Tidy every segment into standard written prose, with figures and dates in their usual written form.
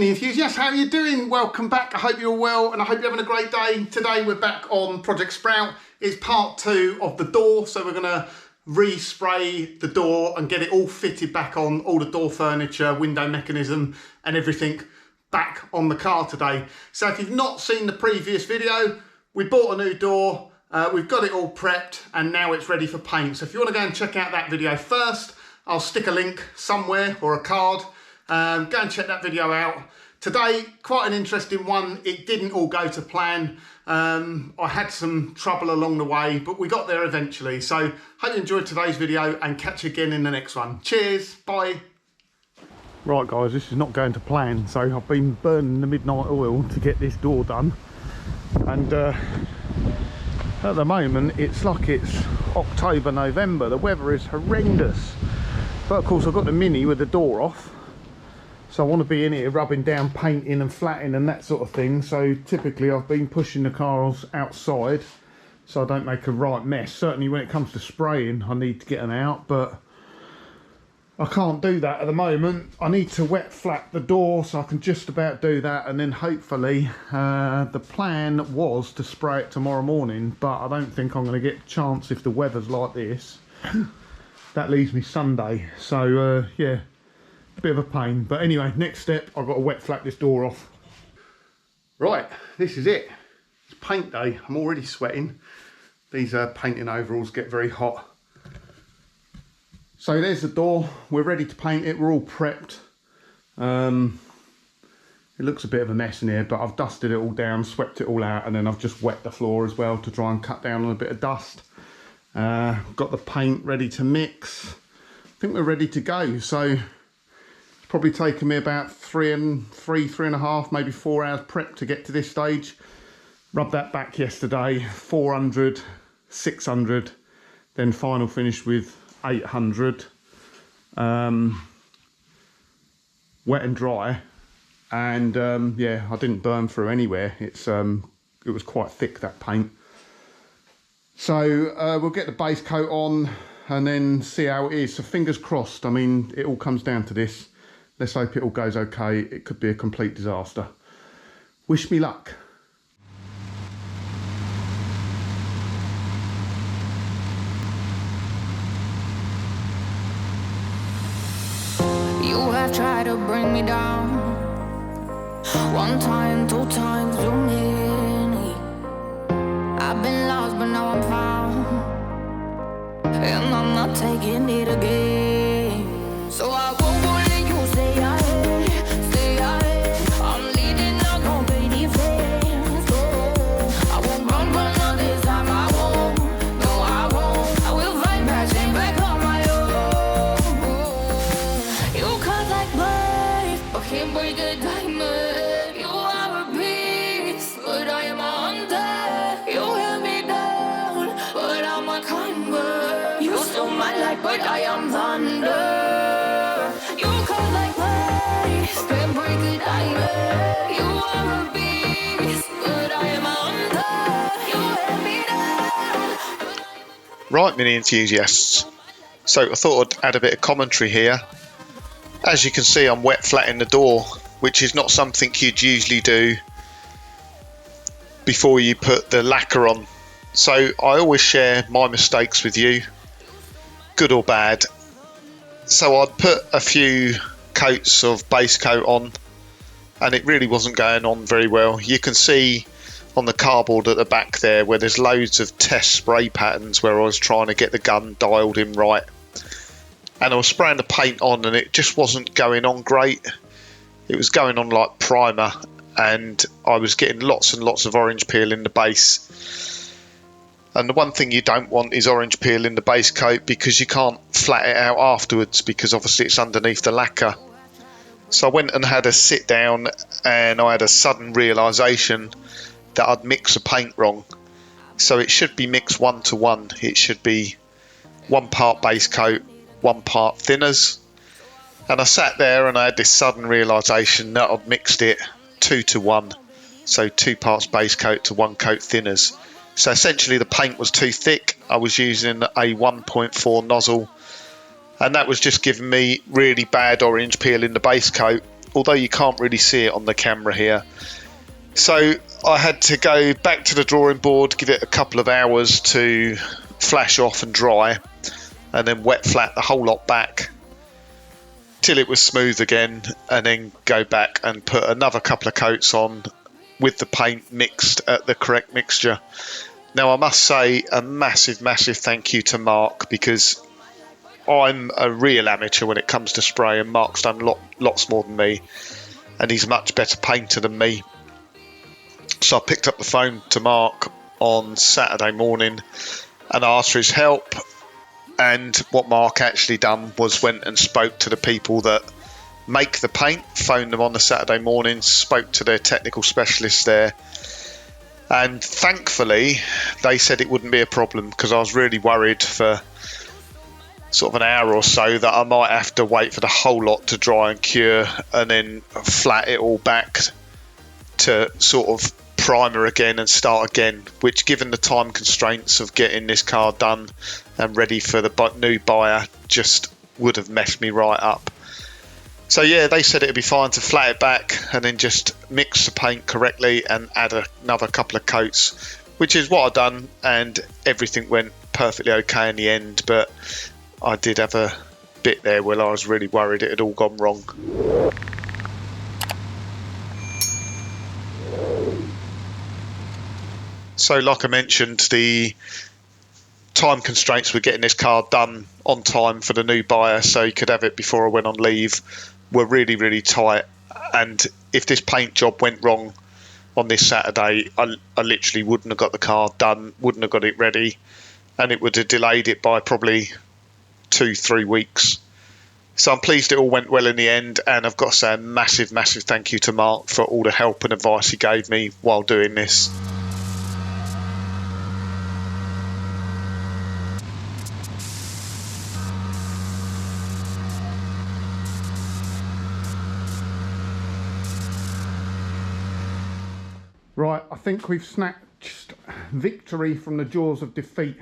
Mini enthusiasts, how are you doing? Welcome back. I hope you're well and I hope you're having a great day. Today we're back on Project Sprout. It's part 2 of the door, so we're going to respray the door and get it all fitted back on, all the door furniture, window mechanism and everything back on the car today. So if you've not seen the previous video, we bought a new door, we've got it all prepped and now it's ready for paint. So if you want to go and check out that video first, I'll stick a link somewhere or a card. Go and check that video out. Today, quite an interesting one. It didn't all go to plan. I had some trouble along the way, but we got there eventually. So hope you enjoyed today's video and catch you again in the next one. Cheers, bye. Right guys, this is not going to plan. So I've been burning the midnight oil to get this door done. And at the moment, it's like it's October, November. The weather is horrendous. But of course, I've got the Mini with the door off. So I want to be in here rubbing down, painting and flattening and that sort of thing. So typically I've been pushing the cars outside so I don't make a right mess. Certainly when it comes to spraying I need to get them out, but I can't do that at the moment. I need to wet flat the door, so I can just about do that, and then hopefully the plan was to spray it tomorrow morning, but I don't think I'm going to get a chance if the weather's like this. That leaves me Sunday, so yeah. Bit of a pain, but anyway, next step, I've got to wet flat this door off. Right, this is it. It's paint day. I'm already sweating. These painting overalls get very hot. So there's the door. We're ready to paint it. We're all prepped. It looks a bit of a mess in here, but I've dusted it all down, swept it all out, and then I've just wet the floor as well to try and cut down on a bit of dust. Got the paint ready to mix. I think we're ready to go. So probably taken me about three and a half, maybe 4 hours prep to get to this stage. Rubbed that back yesterday, 400, 600, then final finish with 800. Wet and dry, and yeah, I didn't burn through anywhere. It was quite thick, that paint. So we'll get the base coat on and then see how it is. So fingers crossed. I mean, it all comes down to this. Let's hope it all goes okay. It could be a complete disaster. Wish me luck. You have tried to bring me down. 1 time, 2 times, too many. I've been lost, but now I'm found. And I'm not taking it again. So I won't go let you stay ahead. I'm leading, not gonna pay defense. I won't run all this time. I won't, no I won't. I will fight back, stand back on my own. You cut like blade, but can't break a diamond. You are a beast, but I am a hunter. You held me down, but I'm a climber. You stole my light, but I am thunder. You cut like blades, but can't break a diamond. You are a beast, but I am a hunter. You held me down. Right, Mini enthusiasts, so I thought I'd add a bit of commentary here. As you can see, I'm wet flatting the door, which is not something you'd usually do before you put the lacquer on. So I always share my mistakes with you, good or bad. So I'd put a few coats of base coat on and it really wasn't going on very well. You can see on the cardboard at the back there where there's loads of test spray patterns where I was trying to get the gun dialed in right. And I was spraying the paint on and it just wasn't going on great. It was going on like primer and I was getting lots and lots of orange peel in the base. And the one thing you don't want is orange peel in the base coat because you can't flat it out afterwards because obviously it's underneath the lacquer. So I went and had a sit down and I had a sudden realisation that I'd mixed the paint wrong. So it should be mixed 1 to 1. It should be 1 part base coat, 1 part thinners. And I sat there and I had this sudden realisation that I'd mixed it 2 to 1. So 2 parts base coat to 1 coat thinners. So essentially the paint was too thick. I was using a 1.4 nozzle and that was just giving me really bad orange peel in the base coat. although you can't really see it on the camera here. So I had to go back to the drawing board, give it a couple of hours to flash off and dry, and then wet flat the whole lot back till it was smooth again, and then go back and put another couple of coats on with the paint mixed at the correct mixture. Now I must say a massive thank you to Mark, because I'm a real amateur when it comes to spray, and Mark's done lots more than me, and he's a much better painter than me. So I picked up the phone to Mark on Saturday morning and asked for his help. And what Mark actually done was went and spoke to the people that make the paint, phoned them on the Saturday morning, spoke to their technical specialists there. And thankfully, they said it wouldn't be a problem, because I was really worried for sort of an hour or so that I might have to wait for the whole lot to dry and cure and then flat it all back to sort of primer again and start again, which, given the time constraints of getting this car done and ready for the new buyer, just would have messed me right up. So yeah, they said it'd be fine to flat it back and then just mix the paint correctly and add another couple of coats, which is what I've done, and everything went perfectly okay in the end. But I did have a bit there where I was really worried it had all gone wrong. So like I mentioned, the time constraints with getting this car done on time for the new buyer, so he could have it before I went on leave, were really tight. And if this paint job went wrong on this Saturday, I literally wouldn't have got the car done, wouldn't have got it ready, and it would have delayed it by probably 2-3 weeks. So I'm pleased it all went well in the end, and I've got to say a massive thank you to Mark for all the help and advice he gave me while doing this. Right, I think we've snatched victory from the jaws of defeat.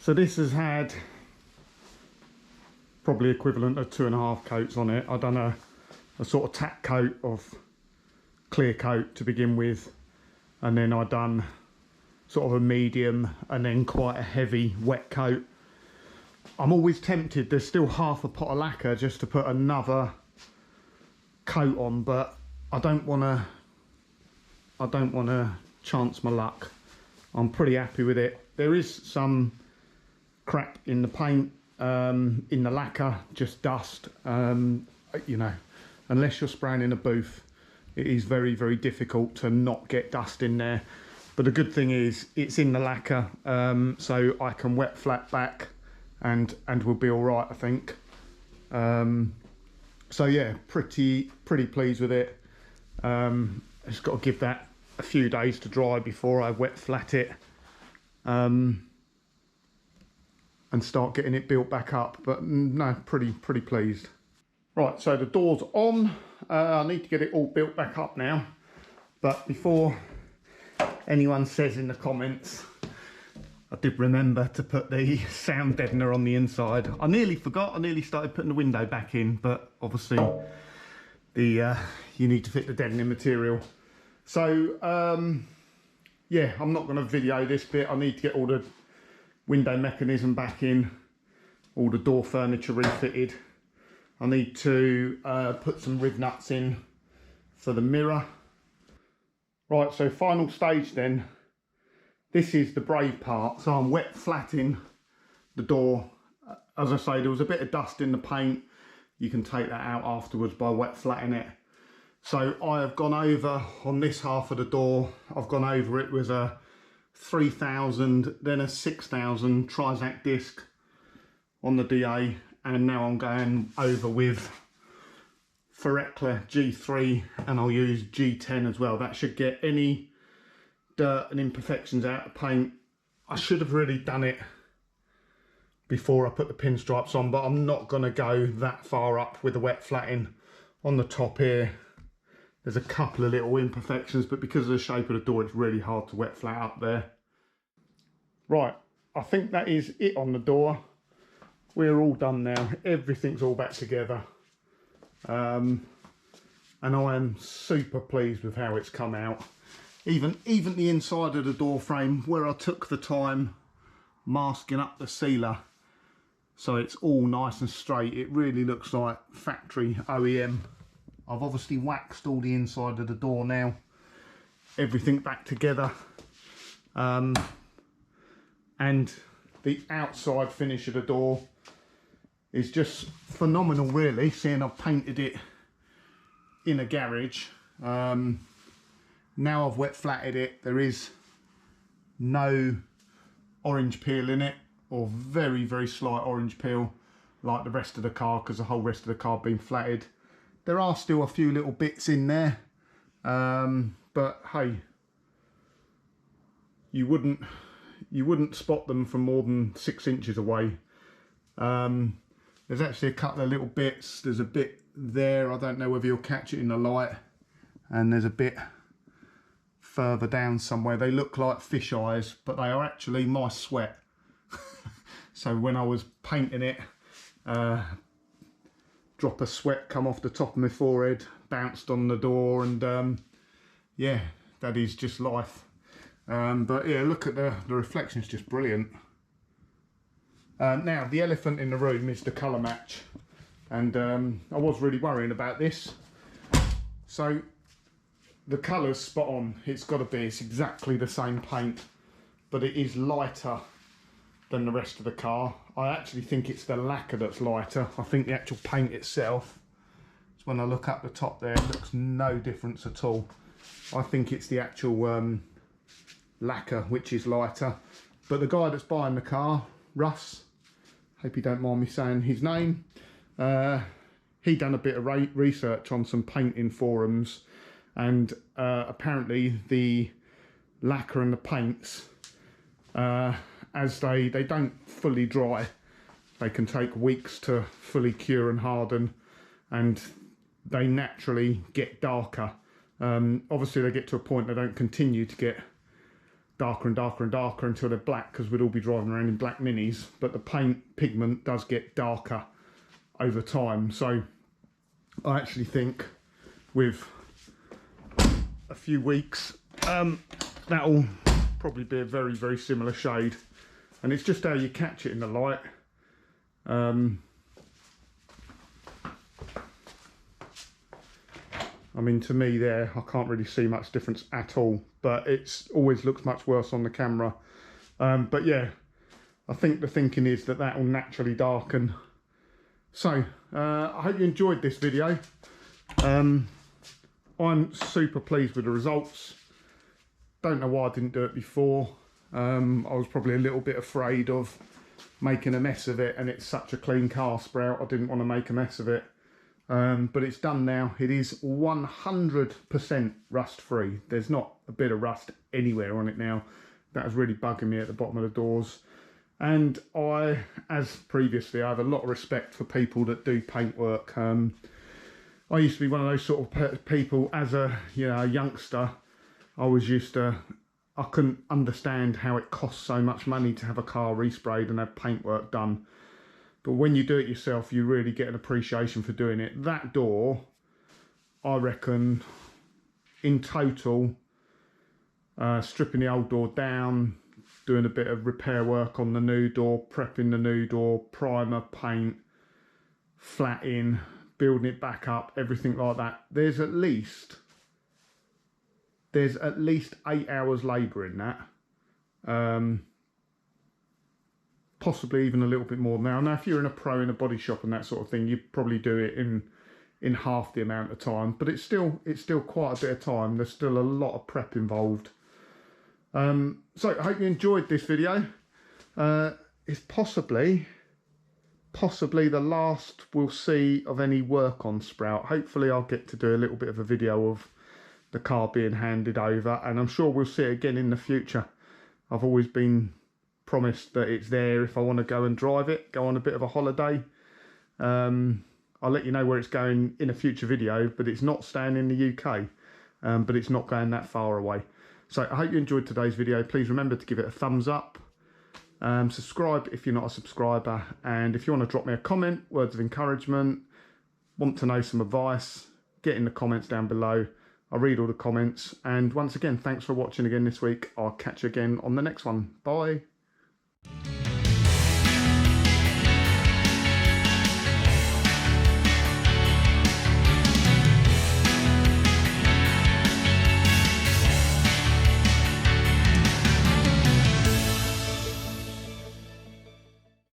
So this has had probably equivalent of 2.5 coats on it. I've done a sort of tack coat of clear coat to begin with, and then I've done sort of a medium and then quite a heavy wet coat. I'm always tempted, there's still half a pot of lacquer just to put another coat on, but I don't want to chance my luck. I'm pretty happy with it. There is some crap in the paint, in the lacquer, just dust. You know, unless you're spraying in a booth, it is very difficult to not get dust in there. But the good thing is it's in the lacquer, so I can wet flat back and we'll be all right, I think. So yeah, pretty pleased with it. Just got to give that a few days to dry before I wet flat it, and start getting it built back up. But no, pretty pleased. Right, so the door's on. I need to get it all built back up now, but before anyone says in the comments, I did remember to put the sound deadener on the inside. I nearly forgot. I nearly started putting the window back in, but obviously you need to fit the deadening material. So yeah, I'm not going to video this bit. I need to get all the window mechanism back in, all the door furniture refitted. I need to put some riv nuts in for the mirror. Right, so final stage then. This is the brave part. So I'm wet flatting the door. As I say, there was a bit of dust in the paint. You can take that out afterwards by wet flatting it. So I have gone over on this half of the door, I've gone over it with a 3000, then a 6000 Trizac disc on the DA, and now I'm going over with Ferrecla G3, and I'll use G10 as well. That should get any dirt and imperfections out of paint. I should have really done it before I put the pinstripes on, but I'm not going to go that far up with the wet flatting. On the top here, there's a couple of little imperfections, but because of the shape of the door, it's really hard to wet flat up there. Right, I think that is it on the door. We're all done now. Everything's all back together. and I am super pleased with how it's come out. Even the inside of the door frame, where I took the time masking up the sealer so it's all nice and straight, it really looks like factory OEM. I've obviously waxed all the inside of the door now, everything back together, and the outside finish of the door is just phenomenal really, seeing I've painted it in a garage. Now I've wet flatted it, there is no orange peel in it, or very slight orange peel like the rest of the car, because the whole rest of the car being flatted. There are still a few little bits in there, but hey, you wouldn't spot them from more than 6 inches away. There's actually a couple of little bits. There's a bit there, I don't know whether you'll catch it in the light, and there's a bit further down somewhere. They look like fish eyes, but they are actually my sweat. So when I was painting it, drop of sweat come off the top of my forehead, bounced on the door, and yeah, that is just life. But yeah, look at the reflection's just brilliant. Now the elephant in the room is the colour match, and I was really worrying about this. So the colour's spot on, it's got to be, it's exactly the same paint, but it is lighter than the rest of the car. I actually think it's the lacquer that's lighter. I think the actual paint itself, so when I look up the top there, it looks no difference at all. I think it's the actual lacquer which is lighter. But the guy that's buying the car, Russ, hope you don't mind me saying his name, he done a bit of research on some painting forums, and apparently the lacquer and the paints, as they don't fully dry, they can take weeks to fully cure and harden, and they naturally get darker. Obviously they get to a point they don't continue to get darker and darker and darker until they're black, because we'd all be driving around in black minis, but the paint pigment does get darker over time. So I actually think with a few weeks that'll probably be a very similar shade, and it's just how you catch it in the light. I mean, to me there, I can't really see much difference at all, but it's always looks much worse on the camera. But yeah, I think the thinking is that that will naturally darken. So I hope you enjoyed this video. I'm super pleased with the results. Don't know why I didn't do it before. I was probably a little bit afraid of making a mess of it, and it's such a clean car, Sprout, I didn't want to make a mess of it. But it's done now. It is 100% rust free. There's not a bit of rust anywhere on it now. That was really bugging me at the bottom of the doors. And I, as previously, I have a lot of respect for people that do paint work. I used to be one of those sort of people as a youngster. I couldn't understand how it costs so much money to have a car resprayed and have paintwork done. But when you do it yourself, you really get an appreciation for doing it. That door, I reckon, in total, stripping the old door down, doing a bit of repair work on the new door, prepping the new door, primer, paint, flatting, building it back up, everything like that. There's at least 8 hours labour in that. Possibly even a little bit more now. Now, if you're in a pro in a body shop and that sort of thing, you'd probably do it in half the amount of time. But it's still quite a bit of time. There's still a lot of prep involved. So I hope you enjoyed this video. It's possibly the last we'll see of any work on Sprout. Hopefully I'll get to do a little bit of a video of the car being handed over, and I'm sure we'll see it again in the future. I've always been promised that it's there if I want to go and drive it, go on a bit of a holiday. I'll let you know where it's going in a future video, but it's not staying in the UK, but it's not going that far away. So I hope you enjoyed today's video. Please remember to give it a thumbs up, subscribe if you're not a subscriber, and if you want to drop me a comment, words of encouragement, want to know some advice, get in the comments down below. I read all the comments. And once again, thanks for watching again this week. I'll catch you again on the next one. Bye.